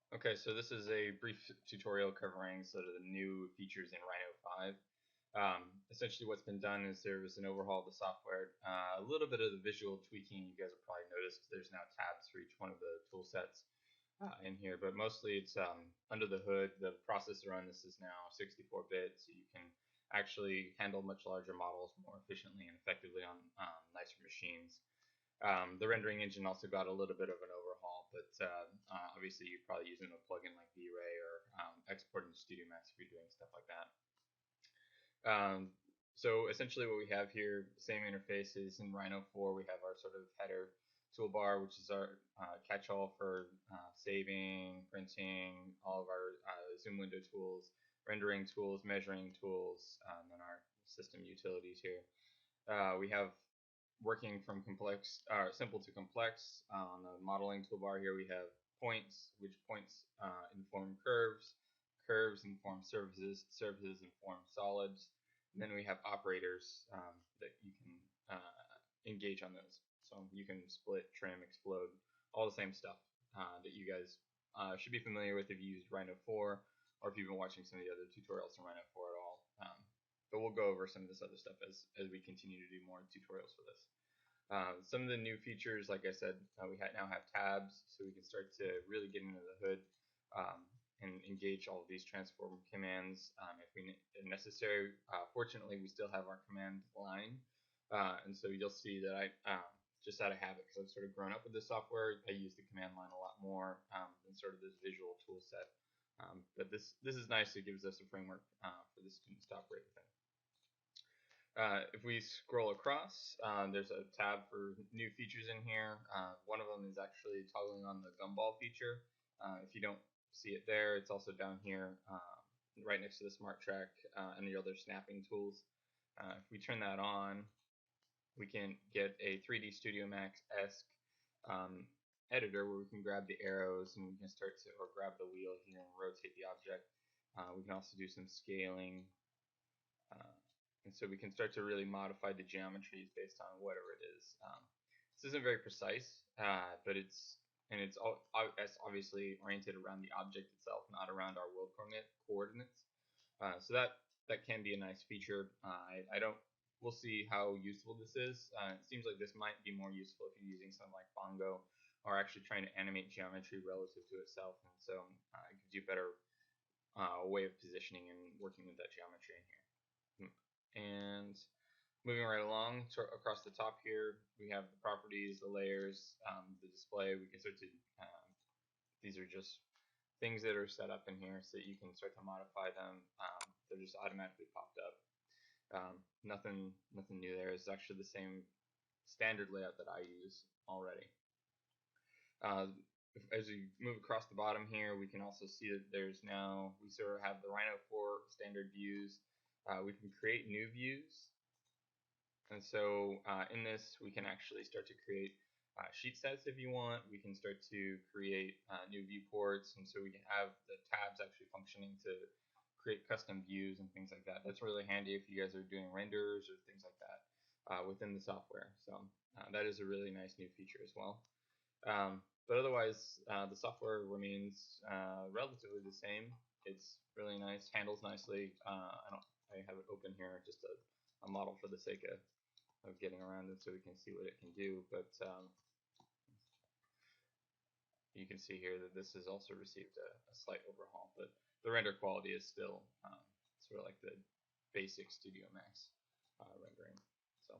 Okay, so this is a brief tutorial covering sort of the new features in Rhino 5. Essentially what's been done is there was an overhaul of the software, a little bit of the visual tweaking. You guys have probably noticed there's now tabs for each one of the tool sets in here, but mostly it's under the hood. The processor on this is now 64-bit, so you can actually handle much larger models more efficiently and effectively on nicer machines. The rendering engine also got a little bit of an overhaul, but obviously you're probably using a plugin like V-Ray or exporting to Studio Max if you're doing stuff like that. So essentially what we have here, same interfaces in Rhino 4. We have our sort of header toolbar, which is our catch-all for saving, printing, all of our zoom window tools, rendering tools, measuring tools, and then our system utilities here. We have working from simple to complex. On the modeling toolbar here, we have points, which points inform curves, curves inform surfaces, surfaces inform solids. And then we have operators that you can engage on those. So you can split, trim, explode, all the same stuff that you guys should be familiar with if you used Rhino 4 or if you've been watching some of the other tutorials in Rhino 4 at all. But we'll go over some of this other stuff as we continue to do more tutorials for this. Some of the new features, like I said, we now have tabs, so we can start to really get into the hood and engage all of these transform commands if necessary. Fortunately, we still have our command line, and so you'll see that I just out of habit, because I've sort of grown up with this software, I use the command line a lot more than sort of this visual tool set. But this is nice. It gives us a framework for the students to operate within. If we scroll across, there's a tab for new features in here. One of them is actually toggling on the gumball feature. If you don't see it there, it's also down here right next to the smart track and the other snapping tools. If we turn that on, we can get a 3D Studio Max-esque editor where we can grab the arrows and we can start to, or grab the wheel here and rotate the object. We can also do some scaling. And so we can start to really modify the geometries based on whatever it is. This isn't very precise, but it's obviously oriented around the object itself, not around our world coordinates. So that can be a nice feature. We'll see how useful this is. It seems like this might be more useful if you're using something like Bongo or actually trying to animate geometry relative to itself. And so it gives you a better way of positioning and working with that geometry in here. And moving right along across the top here, we have the properties, the layers, the display. We can start to, these are just things that are set up in here so that you can start to modify them. They're just automatically popped up. Nothing new there. It's actually the same standard layout that I use already. As we move across the bottom here, we can also see that we sort of have the Rhino 4 standard views. We can create new views, and so in this we can actually start to create sheet sets if you want. We can start to create new viewports, and so we can have the tabs actually functioning to create custom views and things like that. That's really handy if you guys are doing renders or things like that within the software. So that is a really nice new feature as well. But otherwise, the software remains relatively the same. It's really nice, handles nicely. I have it open here, just a model for the sake of getting around it so we can see what it can do. But you can see here that this has also received a slight overhaul, but the render quality is still sort of like the basic Studio Max rendering. So